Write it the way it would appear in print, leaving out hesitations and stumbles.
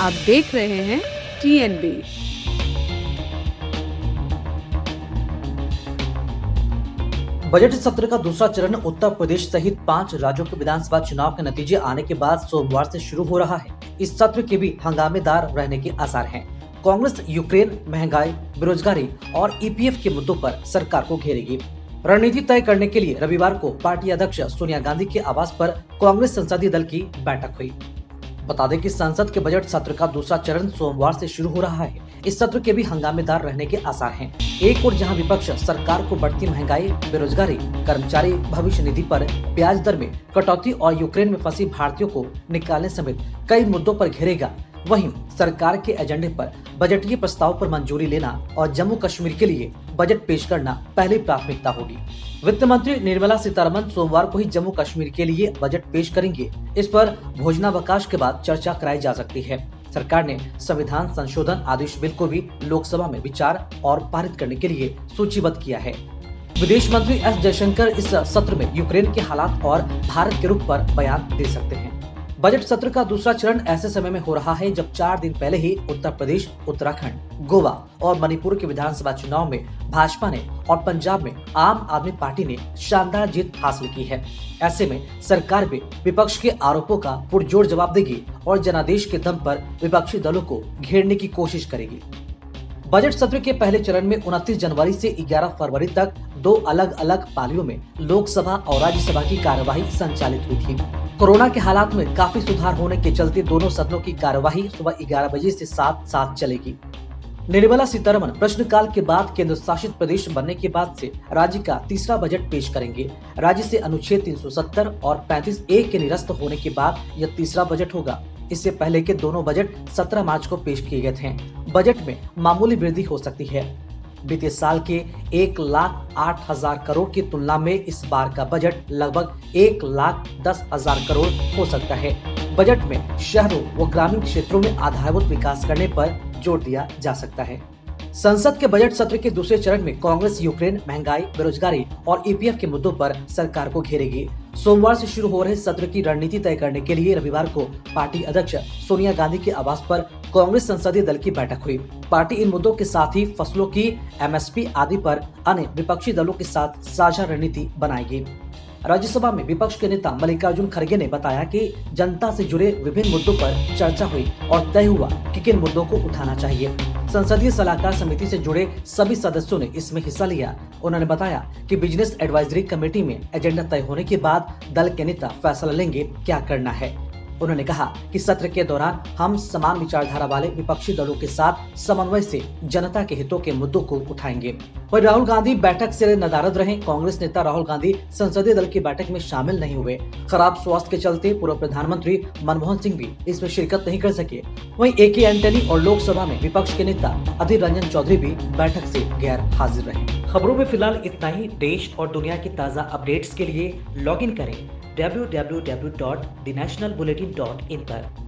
आप देख रहे हैं TNB। बजट सत्र का दूसरा चरण उत्तर प्रदेश सहित 5 राज्यों के विधानसभा चुनाव के नतीजे आने के बाद सोमवार से शुरू हो रहा है। इस सत्र के भी हंगामेदार रहने के आसार हैं। कांग्रेस यूक्रेन, महंगाई, बेरोजगारी और EPF के मुद्दों पर सरकार को घेरेगी। रणनीति तय करने के लिए रविवार को पार्टी अध्यक्ष सोनिया गांधी के आवास पर कांग्रेस संसदीय दल की बैठक हुई। बता दें कि संसद के बजट सत्र का दूसरा चरण सोमवार से शुरू हो रहा है। इस सत्र के भी हंगामेदार रहने के आसार हैं। एक और जहां विपक्ष सरकार को बढ़ती महंगाई, बेरोजगारी, कर्मचारी भविष्य निधि पर ब्याज दर में कटौती और यूक्रेन में फंसी भारतीयों को निकालने समेत कई मुद्दों पर घेरेगा, वहीं सरकार के एजेंडे पर बजटीय प्रस्ताव पर मंजूरी लेना और जम्मू कश्मीर के लिए बजट पेश करना पहली प्राथमिकता होगी। वित्त मंत्री निर्मला सीतारमण सोमवार को ही जम्मू कश्मीर के लिए बजट पेश करेंगे। इस पर भोजनावकाश के बाद चर्चा कराई जा सकती है। सरकार ने संविधान संशोधन आदेश बिल को भी लोकसभा में विचार और पारित करने के लिए सूचीबद्ध किया है। विदेश मंत्री S जयशंकर इस सत्र में यूक्रेन के हालात और भारत के रुख पर बयान दे सकते हैं। बजट सत्र का दूसरा चरण ऐसे समय में हो रहा है जब 4 दिन पहले ही उत्तर प्रदेश, उत्तराखंड, गोवा और मणिपुर के विधानसभा चुनाव में भाजपा ने और पंजाब में आम आदमी पार्टी ने शानदार जीत हासिल की है। ऐसे में सरकार भी विपक्ष के आरोपों का पुरजोर जवाब देगी और जनादेश के दम पर विपक्षी दलों को घेरने की कोशिश करेगी। बजट सत्र के पहले चरण में 29 जनवरी से 11 फरवरी तक 2 अलग अलग पालियों में लोकसभा और राज्यसभा की कार्यवाही संचालित हुई थी। कोरोना के हालात में काफी सुधार होने के चलते दोनों सदनों की कार्यवाही सुबह 11 बजे से साथ चलेगी। निर्मला सीतारमण प्रश्नकाल के बाद केंद्र शासित प्रदेश बनने के बाद से राज्य का तीसरा बजट पेश करेंगे। राज्य से अनुच्छेद 370 और 35A के निरस्त होने के बाद यह तीसरा बजट होगा। इससे पहले के दोनों बजट 17 मार्च को पेश किए गए थे। बजट में मामूली वृद्धि हो सकती है। बीते साल के 1,08,000 करोड़ की तुलना में इस बार का बजट लगभग 1,10,000 करोड़ हो सकता है। बजट में शहरों व ग्रामीण क्षेत्रों में आधारभूत विकास करने पर जोर दिया जा सकता है। संसद के बजट सत्र के दूसरे चरण में कांग्रेस यूक्रेन, महंगाई, बेरोजगारी और EPF के मुद्दों पर सरकार को घेरेगी। सोमवार से शुरू हो रहे सत्र की रणनीति तय करने के लिए रविवार को पार्टी अध्यक्ष सोनिया गांधी के आवास पर कांग्रेस संसदीय दल की बैठक हुई। पार्टी इन मुद्दों के साथ ही फसलों की MSP आदि पर अन्य विपक्षी दलों के साथ साझा रणनीति बनाएगी। राज्यसभा में विपक्ष के नेता मल्लिकार्जुन खड़गे ने बताया कि जनता से जुड़े विभिन्न मुद्दों पर चर्चा हुई और तय हुआ कि किन मुद्दों को उठाना चाहिए। संसदीय सलाहकार समिति से जुड़े सभी सदस्यों ने इसमें हिस्सा लिया। उन्होंने बताया कि बिजनेस एडवाइजरी कमेटी में एजेंडा तय होने के बाद दल के नेता फैसला लेंगे क्या करना है। उन्होंने कहा कि सत्र के दौरान हम समान विचारधारा वाले विपक्षी दलों के साथ समन्वय से जनता के हितों के मुद्दों को उठाएंगे। और राहुल गांधी बैठक से नदारद रहे। कांग्रेस नेता राहुल गांधी संसदीय दल की बैठक में शामिल नहीं हुए। खराब स्वास्थ्य के चलते पूर्व प्रधानमंत्री मनमोहन सिंह भी इसमें शिरकत नहीं कर सके। वहीं AK एंटनी और लोकसभा में विपक्ष के नेता अधीर रंजन चौधरी भी बैठक से गैर हाजिर रहे। खबरों में फिलहाल इतना ही। देश और दुनिया की ताज़ा अपडेट्स के लिए लॉगिन करें www.thenationalbulletin.in पर।